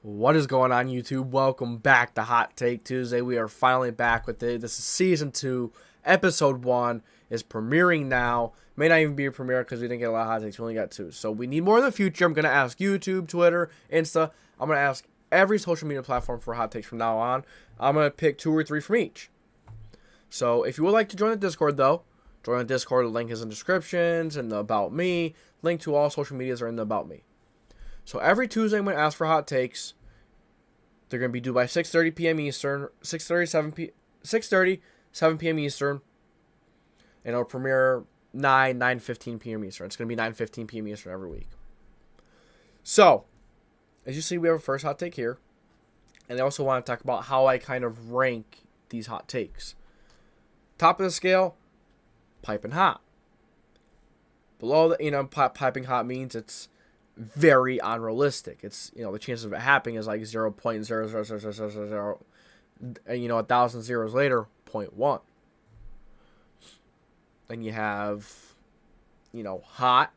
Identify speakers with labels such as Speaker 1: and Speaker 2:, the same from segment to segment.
Speaker 1: What is going on, YouTube? Welcome back to Hot Take Tuesday. We are finally back with it. This is Season 2, Episode 1 is premiering now. May not even be a premiere because we didn't get a lot of hot takes. We only got 2. So we need more in the future. I'm going to ask YouTube, Twitter, Insta. I'm going to ask every social media platform for hot takes from now on. I'm going to pick 2 or 3 from each. So if you would like to join the Discord, though, join the Discord. The link is in the descriptions and the About Me. Link to all social medias are in the About Me. So every Tuesday I'm going to ask for hot takes. They're going to be due by 6:30 p.m. Eastern, 6:30, 7 p.m. Eastern. And it'll premiere 9:15 p.m. Eastern. It's going to be 9:15 p.m. Eastern every week. So, as you see, we have a first hot take here. And I also want to talk about how I kind of rank these hot takes. Top of the scale, piping hot. Below the, piping hot means it's very unrealistic. It's, the chances of it happening is like 0.00000, and 1,000 zeros later, 0.1. Then you have, hot.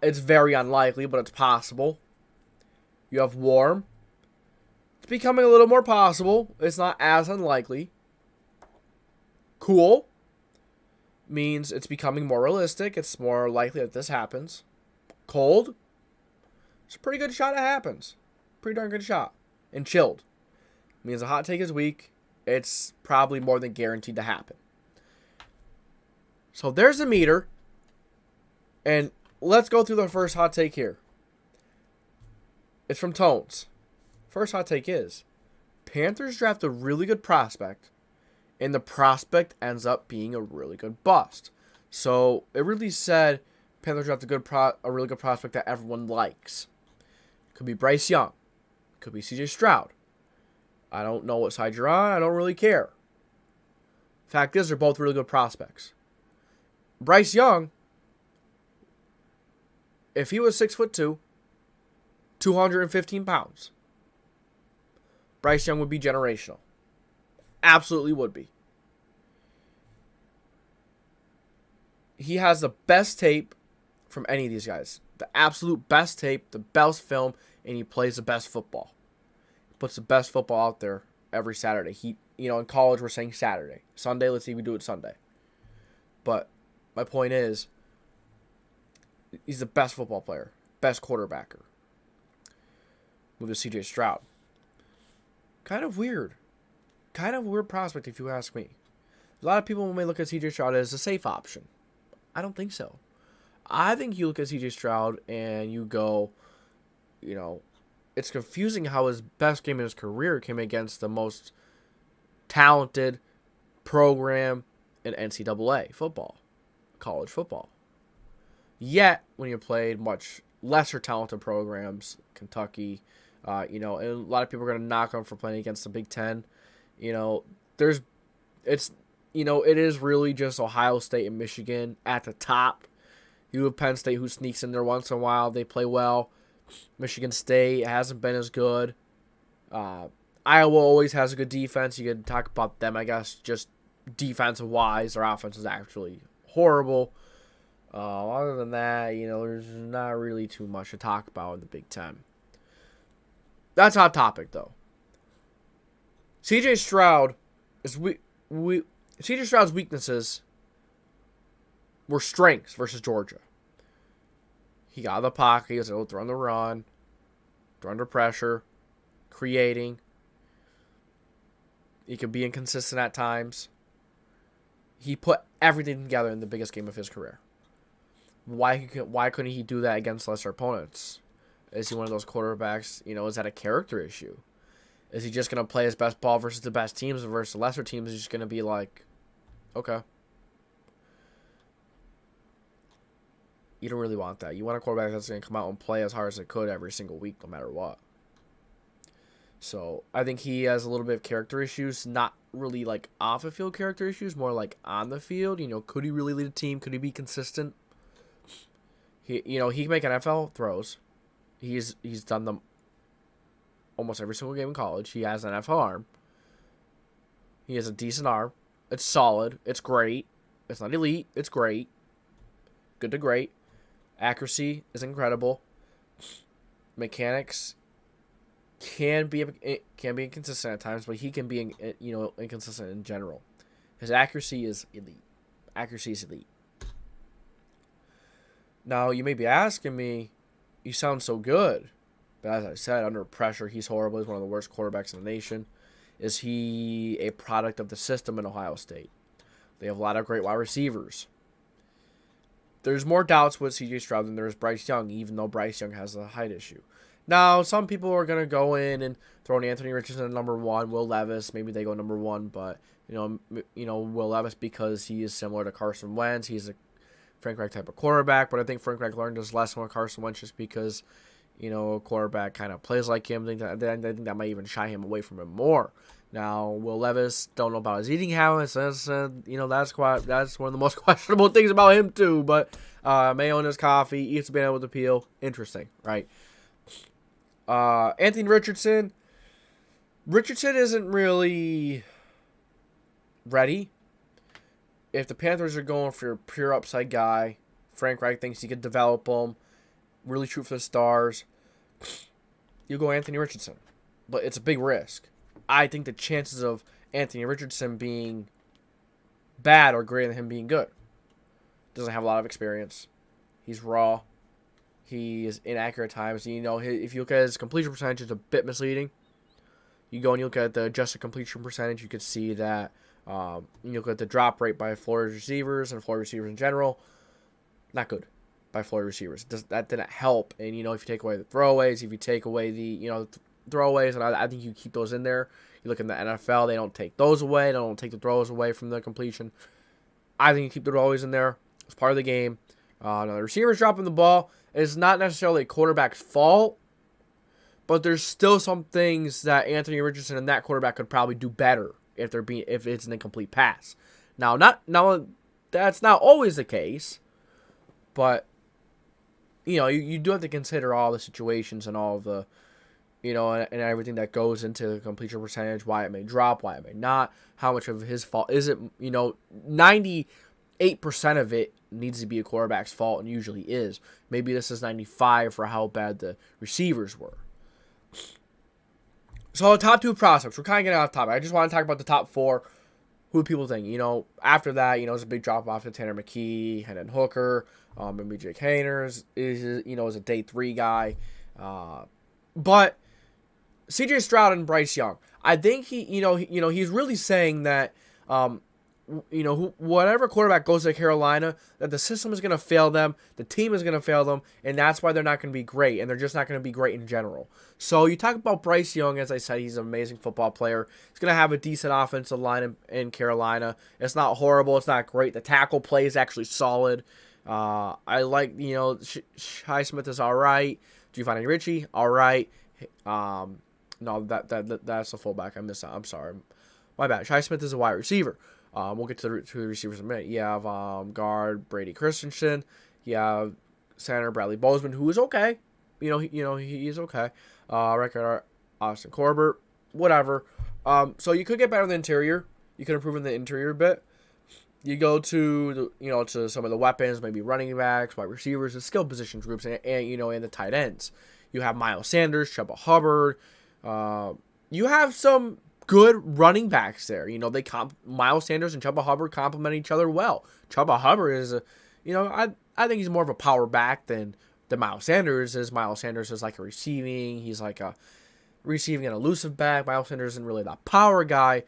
Speaker 1: It's very unlikely, but it's possible. You have warm. It's becoming a little more possible. It's not as unlikely. Cool means it's becoming more realistic. It's more likely that this happens. Cold, it's a pretty good shot it happens. Pretty darn good shot. And chilled means a hot take is weak. It's probably more than guaranteed to happen. So there's a meter. And let's go through the first hot take here. It's from Tones. First hot take is Panthers draft a really good prospect, and the prospect ends up being a really good bust. So it really said Panthers draft a really good prospect that everyone likes. Could be Bryce Young. Could be CJ Stroud. I don't know what side you're on. I don't really care. Fact is, they're both really good prospects. Bryce Young, if he was 6'2", 215 pounds, Bryce Young would be generational. Absolutely would be. He has the best tape from any of these guys. The absolute best tape, the best film, and he plays the best football. He puts the best football out there every Saturday. In college we're saying Saturday. Sunday, let's see if we do it Sunday. But my point is, he's the best football player, best quarterbacker. Move to CJ Stroud. Kind of weird prospect if you ask me. A lot of people may look at CJ Stroud as a safe option. I don't think so. I think you look at CJ Stroud and you go, it's confusing how his best game in his career came against the most talented program in NCAA football, college football. Yet, when you played much lesser talented programs, Kentucky, and a lot of people are going to knock him for playing against the Big Ten. It is really just Ohio State and Michigan at the top. You have Penn State who sneaks in there once in a while. They play well. Michigan State hasn't been as good. Iowa always has a good defense. You can talk about them, I guess, just defensive-wise. Their offense is actually horrible. Other than that, there's not really too much to talk about in the Big Ten. That's hot topic, though. CJ Stroud is CJ Stroud's weaknesses were strengths versus Georgia. He got out of the pocket. He was able to throw on the run, throw under pressure, creating. He could be inconsistent at times. He put everything together in the biggest game of his career. Why couldn't he do that against lesser opponents? Is he one of those quarterbacks, is that a character issue? Is he just going to play his best ball versus the best teams versus the lesser teams? He's just going to be like, okay. You don't really want that. You want a quarterback that's going to come out and play as hard as it could every single week, no matter what. So I think he has a little bit of character issues, not really like off the field character issues, more like on the field. Could he really lead a team? Could he be consistent? He can make NFL throws. He's done them almost every single game in college. He has an NFL arm. He has a decent arm. It's solid. It's great. It's not elite. It's great. Good to great. Accuracy is incredible. mechanics can be inconsistent at times, but he can be inconsistent in general. His accuracy is elite. Now you may be asking me, you sound so good, but as I said, under pressure, he's horrible. He's one of the worst quarterbacks in the nation. Is he a product of the system in Ohio State? They have a lot of great wide receivers. There's more doubts with C.J. Stroud than there is Bryce Young, even though Bryce Young has a height issue. Now, some people are going to go in and throw in Anthony Richardson at number 1, Will Levis. Maybe they go number 1, but, Will Levis because he is similar to Carson Wentz. He's a Frank Reich type of quarterback, but I think Frank Reich learned his lesson with Carson Wentz just because, a quarterback kind of plays like him. I think that might even shy him away from him more. Now, Will Levis, don't know about his eating habits. That's one of the most questionable things about him too. But mayo in his coffee, eats a banana with a peel. Interesting, right? Anthony Richardson. Richardson isn't really ready. If the Panthers are going for a pure upside guy, Frank Reich thinks he could develop him, really shoot for the stars, you go Anthony Richardson. But it's a big risk. I think the chances of Anthony Richardson being bad are greater than him being good. Doesn't have a lot of experience. He's raw. He is inaccurate at times. If you look at his completion percentage, it's a bit misleading. You go and you look at the adjusted completion percentage, you could see that you look at the drop rate by Florida receivers and Florida receivers in general, not good by Florida receivers. That didn't help. And, if you take away the throwaways, if you take away the, throwaways, and I think you keep those in there. You look in the NFL, they don't take those away. They don't take the throws away from the completion. I think you keep the throwaways in there. It's part of the game. Now the receivers dropping the ball is not necessarily a quarterback's fault, but there's still some things that Anthony Richardson and that quarterback could probably do better if it's an incomplete pass. Now that's not always the case, but you do have to consider all the situations and all the and everything that goes into the completion percentage, why it may drop, why it may not, how much of his fault is it. 98% of it needs to be a quarterback's fault, and usually is. Maybe this is 95 for how bad the receivers were. So the top 2 prospects, we're kind of getting off topic. I just want to talk about the top 4. Who do people think? After that, it's a big drop off to Tanner McKee, Hendon Hooker, maybe Jake Hayners is a day 3 guy, but C.J. Stroud and Bryce Young. I think he's really saying that, whatever quarterback goes to Carolina, that the system is going to fail them, the team is going to fail them, and that's why they're not going to be great, and they're just not going to be great in general. So you talk about Bryce Young, as I said, he's an amazing football player. He's going to have a decent offensive line in Carolina. It's not horrible. It's not great. The tackle play is actually solid. I like, Shi Smith is all right. Giovanni Ricci, all right. No, that's a fullback. I missed that. I'm sorry. My bad. Shi Smith is a wide receiver. We'll get to the receivers in a minute. You have guard Brady Christensen. You have center Bradley Bozeman, who is okay. He is okay. Record Austin Corbett, whatever. So you could get better in the interior. You could improve in the interior a bit. You go to to some of the weapons, maybe running backs, wide receivers, the skill position groups, and the tight ends. You have Miles Sanders, Chuba Hubbard. You have some good running backs there. Miles Sanders and Chuba Hubbard complement each other well. Chuba Hubbard is I think he's more of a power back than Miles Sanders is. Miles Sanders is like a receiving. He's like a receiving and elusive back. Miles Sanders isn't really that power guy.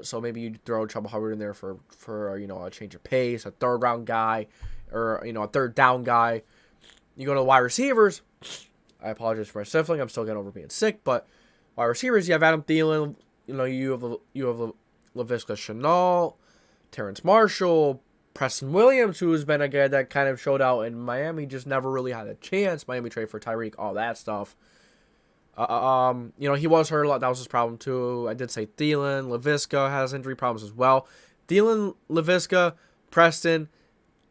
Speaker 1: So maybe you throw Chuba Hubbard in there for a change of pace, a third round guy, or a third down guy. You go to the wide receivers. I apologize for my sniffling. I'm still getting over being sick, but wide receivers, you have Adam Thielen. You have Laviska Shenault, Terrence Marshall, Preston Williams, who has been a guy that kind of showed out in Miami, just never really had a chance. Miami trade for Tyreek, all that stuff. He was hurt a lot. That was his problem too. I did say Thielen, Laviska has injury problems as well. Thielen, Laviska, Preston,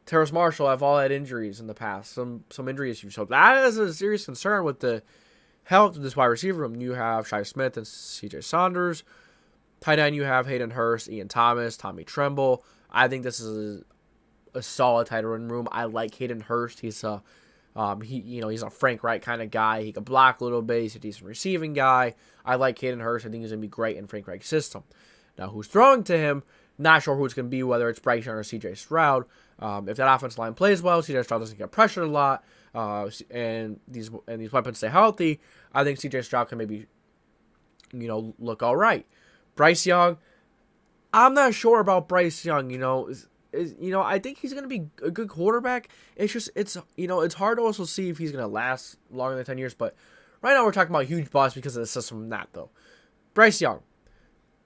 Speaker 1: Terrace Marshall have all had injuries in the past. Some injury issues. So that is a serious concern with the health of this wide receiver room. You have Shi Smith and C.J. Saunders. Tight end, you have Hayden Hurst, Ian Thomas, Tommy Tremble. I think this is a solid tight end room. I like Hayden Hurst. He's a He's a Frank Reich kind of guy. He can block a little bit. He's a decent receiving guy. I like Hayden Hurst. I think he's going to be great in Frank Reich's system. Now, who's throwing to him? Not sure who it's going to be, whether it's Bryce Young or C.J. Stroud. If that offensive line plays well, C.J. Stroud doesn't get pressured a lot, and these weapons stay healthy, I think C.J. Stroud can maybe, look all right. Bryce Young, I'm not sure about Bryce Young. I think he's going to be a good quarterback. It's just, it's hard to also see if he's going to last longer than 10 years. But right now we're talking about huge bust because of the system and that, though. Bryce Young,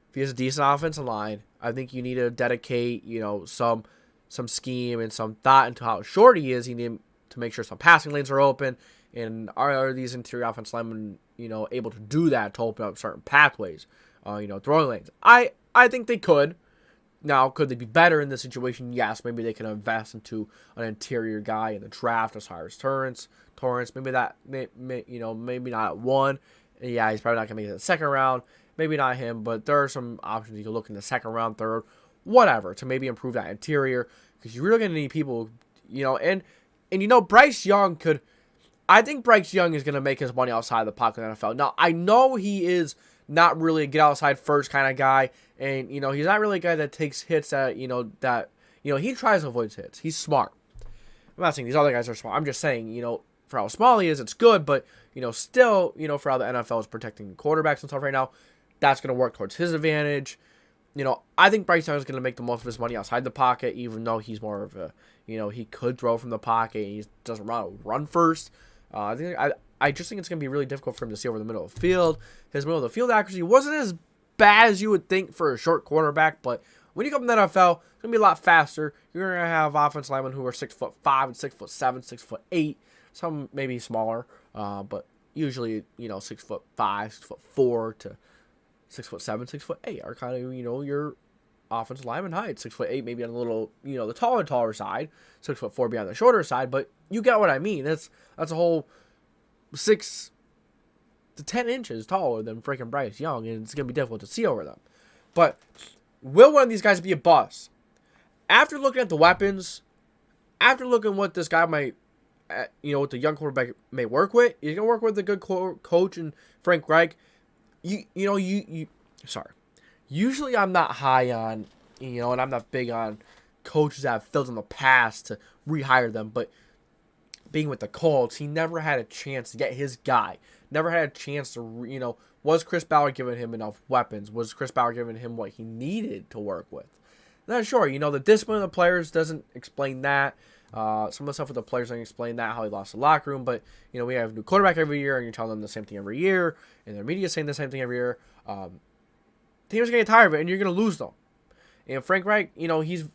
Speaker 1: if he has a decent offensive line, I think you need to dedicate, some scheme and some thought into how short he is. You need to make sure some passing lanes are open. And are these interior offensive linemen, able to do that to open up certain pathways, throwing lanes? I think they could. Now, could they be better in this situation? Yes. Maybe they can invest into an interior guy in the draft as far as Torrance. Maybe that, maybe not at 1. Yeah, he's probably not going to make it in the second round. Maybe not him, but there are some options you can look in the second round, third, whatever, to maybe improve that interior. Because you're really going to need people, and Bryce Young could. I think Bryce Young is going to make his money outside the pocket in the NFL. Now, I know he is not really a get outside first kind of guy. And, he's not really a guy that takes hits that, he tries to avoid hits. He's smart. I'm not saying these other guys are smart. I'm just saying, for how small he is, it's good. But, still, for how the NFL is protecting quarterbacks and stuff right now, that's going to work towards his advantage. I think Bryce Young is going to make the most of his money outside the pocket, even though he's more of a, he could throw from the pocket. And he doesn't run first. I just think it's going to be really difficult for him to see over the middle of the field. His middle of the field accuracy wasn't as bad as you would think for a short quarterback, but when you come to the NFL, it's going to be a lot faster. You're going to have offensive linemen who are 6'5" and 6'7", 6'8", some maybe smaller, but usually, 6'5", 6'4" to 6'7", 6'8" are kind of, your offensive lineman height. 6'8", maybe on a little, the taller side. 6'4" be on the shorter side, but you get what I mean. That's a whole 6 to 10 inches taller than freaking Bryce Young, and it's going to be difficult to see over them. But will one of these guys be a bust? After looking at the weapons, after looking what this guy might, what the young quarterback may work with, he's going to work with a good coach and Frank Reich. Usually I'm not high on, and I'm not big on coaches that have failed in the past to rehire them, but being with the Colts, he never had a chance to get his guy. Never had a chance to, was Chris Ballard giving him enough weapons? Was Chris Ballard giving him what he needed to work with? Not sure. The discipline of the players doesn't explain that. Some of the stuff with the players doesn't explain that, how he lost the locker room. But, we have a new quarterback every year, and you're telling them the same thing every year, and their media saying the same thing every year. Teams are going to get tired of it, and you're going to lose them. And Frank Reich, he's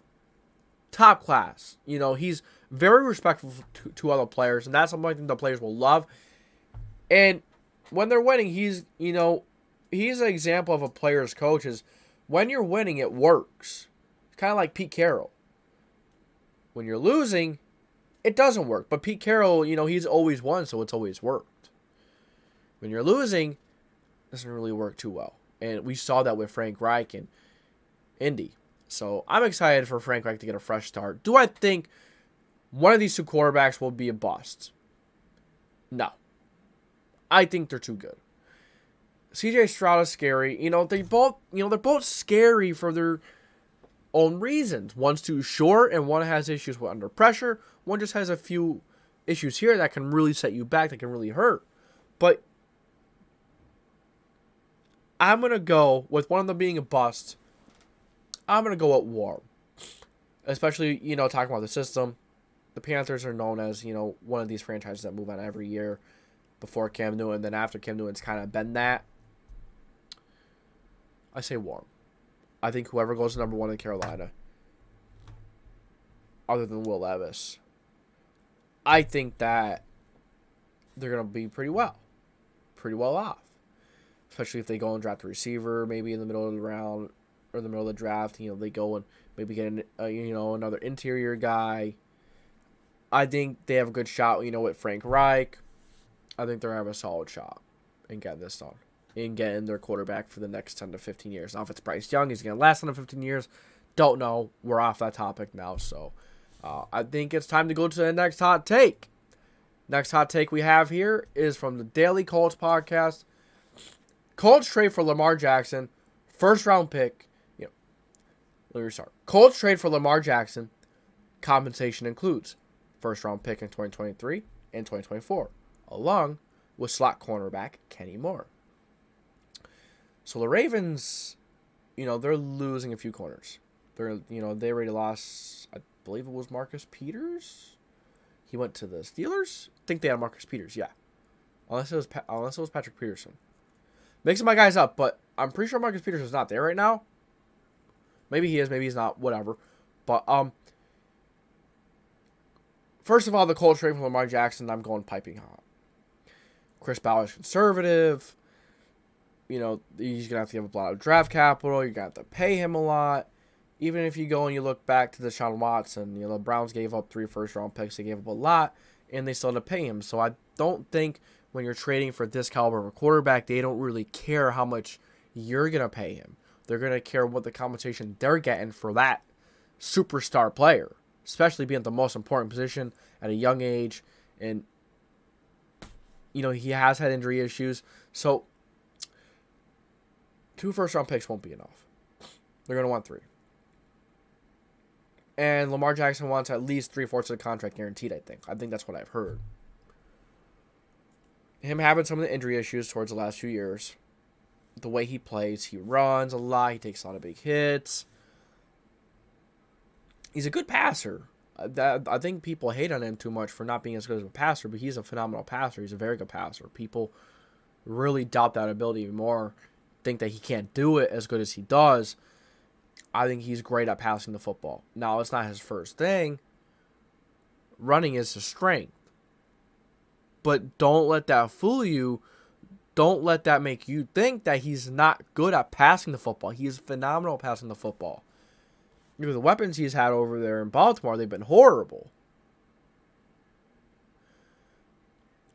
Speaker 1: top class. He's very respectful to other players, and that's something I think the players will love. And when they're winning, he's an example of a player's coach. Is when you're winning, it works. It's kind of like Pete Carroll. When you're losing, it doesn't work. But Pete Carroll, he's always won, so it's always worked. When you're losing, it doesn't really work too well. And we saw that with Frank Reich and Indy. So I'm excited for Frank Reich to get a fresh start. Do I think one of these two quarterbacks will be a bust? No. I think they're too good. CJ Stroud is scary. They're both scary for their own reasons. One's too short and one has issues with under pressure. One just has a few issues here that can really set you back, that can really hurt. But I'm going to go with one of them being a bust. I'm going to go with Warm. Especially, talking about the system. The Panthers are known as, one of these franchises that move on every year before Cam Newton. Then after Cam Newton's kind of been that. I say Warm. I think whoever goes number 1 in Carolina, other than Will Levis, I think that they're going to be pretty well off. Especially if they go and draft a receiver, maybe in the middle of the round or the middle of the draft. They go and maybe get another interior guy. I think they have a good shot, with Frank Reich. I think they're going to have a solid shot in getting this done. In getting their quarterback for the next 10 to 15 years. Now, if it's Bryce Young, he's going to last 10 to 15 years. Don't know. We're off that topic now. So, I think it's time to go to the next hot take. Next hot take we have here is from the Daily Colts podcast. Colts trade for Lamar Jackson, first round pick. Let me restart. Colts trade for Lamar Jackson. Compensation includes first round pick in 2023 and 2024, along with slot cornerback Kenny Moore. So the Ravens, they're losing a few corners. They already lost, I believe it was Marcus Peters. He went to the Steelers. I think they had Marcus Peters, yeah. Unless it was Patrick Peterson. Mixing my guys up, but I'm pretty sure Marcus Peters is not there right now. Maybe he is, maybe he's not, whatever. But first of all, the Colts trade for Lamar Jackson, I'm going piping hot. Chris Ballard's conservative. He's going to have to give a lot of draft capital. You're going to have to pay him a lot. Even if you go and you look back to Deshaun Watson, the Browns gave up 3 first-round picks. They gave up a lot, and they still had to pay him. So I don't think when you're trading for this caliber of a quarterback, they don't really care how much you're going to pay him. They're going to care what the compensation they're getting for that superstar player, especially being at the most important position at a young age. And, he has had injury issues. So 2 first-round picks won't be enough. They're going to want 3. And Lamar Jackson wants at least 3/4 of the contract guaranteed, I think. I think that's what I've heard. Him having some of the injury issues towards the last few years. The way he plays, he runs a lot. He takes a lot of big hits. He's a good passer. I think people hate on him too much for not being as good as a passer, but he's a phenomenal passer. He's a very good passer. People really doubt that ability even more. Think that he can't do it as good as he does. I think he's great at passing the football. Now, it's not his first thing. Running is his strength. But don't let that fool you. Don't let that make you think that he's not good at passing the football. He is phenomenal at passing the football. The weapons he's had over there in Baltimore, they've been horrible.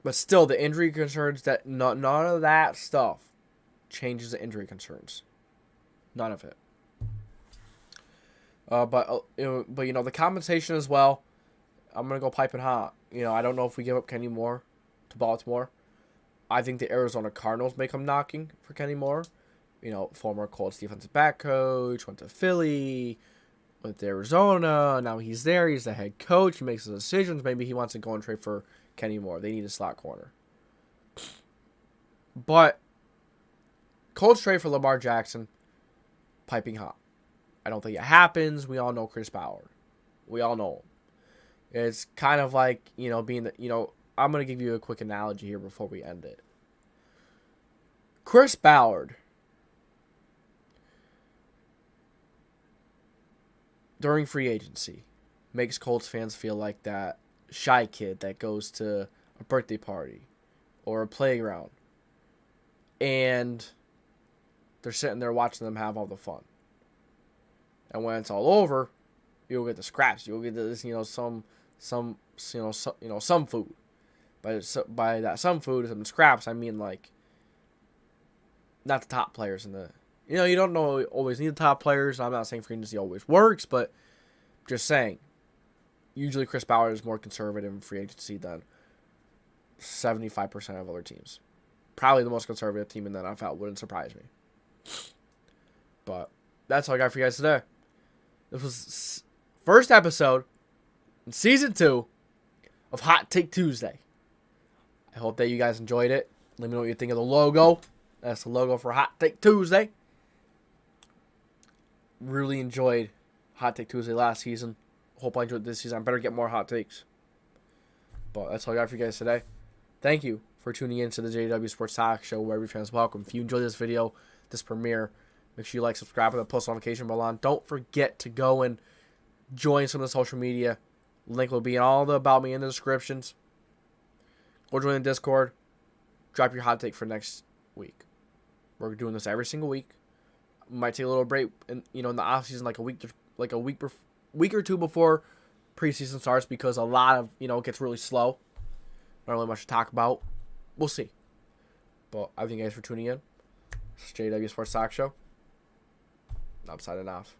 Speaker 1: But still, the injury concerns, none of that stuff changes the injury concerns. None of it. But the compensation as well, I'm going to go piping hot. I don't know if we give up Kenny Moore to Baltimore. I think the Arizona Cardinals may come knocking for Kenny Moore. Former Colts defensive back coach, went to Philly, went to Arizona. Now he's there. He's the head coach. He makes the decisions. Maybe he wants to go and trade for Kenny Moore. They need a slot corner. But Colts trade for Lamar Jackson, piping hot. I don't think it happens. We all know Chris Ballard. We all know him. It's kind of like, being the, I'm going to give you a quick analogy here before we end it. Chris Ballard, during free agency, makes Colts fans feel like that shy kid that goes to a birthday party or a playground. And they're sitting there watching them have all the fun. And when it's all over, you'll get the scraps. You'll get this, some food. By that some food, some scraps, I mean like not the top players in the. You don't always need the top players. I'm not saying free agency always works, but just saying. Usually, Chris Ballard is more conservative in free agency than 75% of other teams. Probably the most conservative team in the NFL. Wouldn't surprise me. But that's all I got for you guys today. This was first episode in season 2 of Hot Take Tuesday. I hope that you guys enjoyed it. Let me know what you think of the logo. That's the logo for Hot Take Tuesday. Really enjoyed Hot Take Tuesday last season. Hope I enjoyed this season. I better get more hot takes. But that's all I got for you guys today. Thank you for tuning in to the JDW Sports Talk Show, where every fan is welcome. If you enjoyed this video, this premiere, make sure you like, subscribe, and the post notification bell on. Don't forget to go and join some of the social media. Link will be in all the About Me in the descriptions. Or join the Discord. Drop your hot take for next week. We're doing this every single week. Might take a little break in the off season, like a week or two before preseason starts, because a lot of it gets really slow. Not really much to talk about. We'll see. But I thank you guys for tuning in. This is JDW Sports Talk Show. I'm signing off.